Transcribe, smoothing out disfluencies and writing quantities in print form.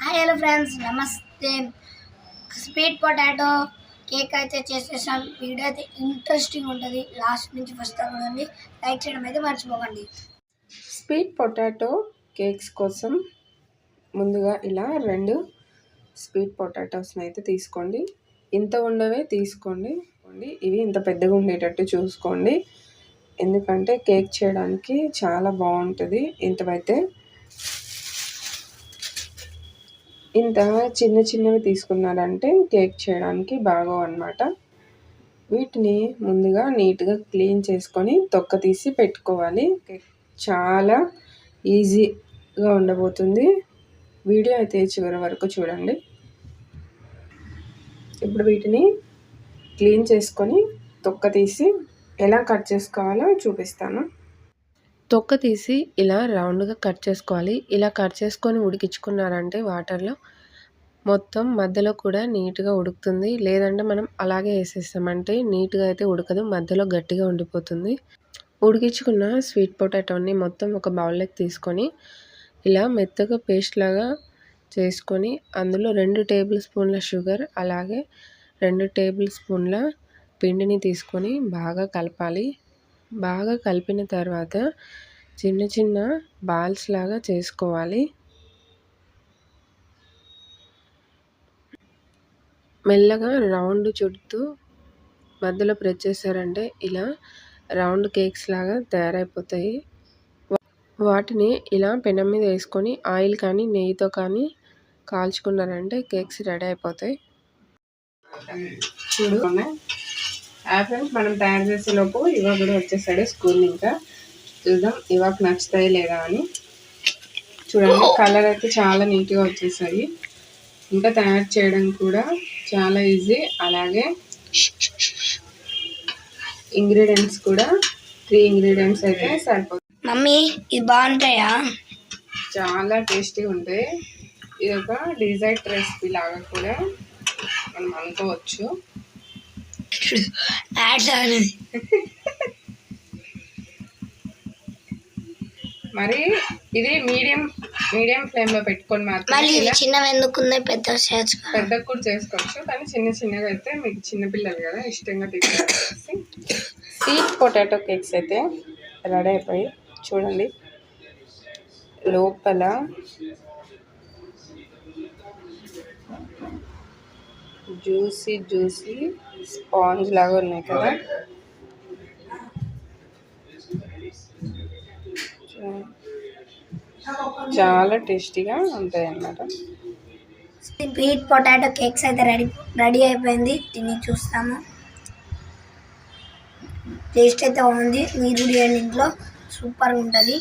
Hi hello friends, నమస్తే. Sweet potato cake అయితే చేసేసాం. వీడియో అయితే ఇంట్రెస్టింగ్ ఉంటుంది, లాస్ట్ నుంచి ఫస్ట్ చూడండి. లైక్ చేయడం అయితే మర్చిపోకండి. స్వీట్ పొటాటో కేక్స్ కోసం ముందుగా ఇలా 2 స్వీట్ పొటాటోస్ని అయితే తీసుకోండి. ఇంత ఉండవే తీసుకోండి. ఇవి ఇంత పెద్దగా ఉండేటట్టు చూసుకోండి, ఎందుకంటే కేక్ చేయడానికి చాలా బాగుంటుంది. ఇంతవైతే ఇంత చిన్నవి తీసుకున్నారంటే కేక్ చేయడానికి బాగోవు అన్నమాట. వీటిని ముందుగా నీట్గా క్లీన్ చేసుకొని తొక్క తీసి పెట్టుకోవాలి. చాలా ఈజీగా ఉండబోతుంది. వీడియో అయితే చివరి వరకు చూడండి. ఇప్పుడు వీటిని క్లీన్ చేసుకొని తొక్క తీసి ఎలా కట్ చేసుకోవాలో చూపిస్తాను. తొక్క తీసి ఇలా రౌండ్గా కట్ చేసుకోవాలి. ఇలా కట్ చేసుకొని ఉడికించుకున్నారంటే వాటర్లో మొత్తం మధ్యలో కూడా నీట్గా ఉడుకుతుంది. లేదంటే మనం అలాగే వేసేస్తామంటే నీట్గా అయితే ఉడకదు, మధ్యలో గట్టిగా ఉండిపోతుంది. ఉడికించుకున్న స్వీట్ పొటాటోని మొత్తం ఒక బౌల్లోకి తీసుకొని ఇలా మెత్తగా పేస్ట్ లాగా చేసుకొని అందులో 2 టేబుల్ స్పూన్ల షుగర్, అలాగే 2 టేబుల్ స్పూన్ల పిండిని తీసుకొని బాగా కలపాలి. బాగా కలిపిన తర్వాత చిన్న బాల్స్ లాగా చేసుకోవాలి. మెల్లగా రౌండ్ చుడుతూ మధ్యలో ప్రెస్ చేశారంటే ఇలా రౌండ్ కేక్స్ లాగా తయారైపోతాయి. వాటిని ఇలా పెనం మీద వేసుకొని ఆయిల్ కానీ నెయ్యితో కానీ కాల్చుకున్నారంటే కేక్స్ రెడీ అయిపోతాయి. చూడు ఫ్రెండ్స్, మనం తయారు చేసే లోపు ఇవా కూడా వచ్చేసాడు స్కూల్. ఇంకా చూద్దాం ఇవాకు నచ్చుతాయి లేదా అని. చూడండి, కలర్ అయితే చాలా నీట్గా వచ్చేసాయి. ఇంకా తయారు చేయడం కూడా చాలా ఈజీ. అలాగే ఇంగ్రీడియంట్స్ కూడా 3 ఇంగ్రీడియంట్స్ అయితే సరిపోతుంది. మమ్మీ ఇది బాగుంటాయా? చాలా టేస్టీగా ఉంటాయి. ఇది ఒక డిజర్ట్ రెసిపీ లాగా కూడా మనం అనుకోవచ్చు. మరి ఇది మీడియం ఫ్లేమ్లో పెట్టుకొని మాత్రం చిన్నవి ఎందుకున్నాయి, పెద్ద కూడా చేసుకోవచ్చు. కానీ చిన్నగా అయితే మీకు చిన్నపిల్లలు కదా ఇష్టంగా తింటారు. స్వీట్ పొటాటో కేక్స్ అయితే రెడీ అయిపోయి చూడండి. లోపల జ్యూసీ స్పాంజ్ లాగా ఉన్నాయి కదా. చాలా టేస్టీగా ఉంటాయి అన్నమాట. స్వీట్ పొటాటో కేక్స్ అయితే రెడీ అయిపోయింది. తిని చూస్తాము. టేస్ట్ అయితే బాగుంది. మీరు ఇంట్లో సూపర్గా ఉంటుంది.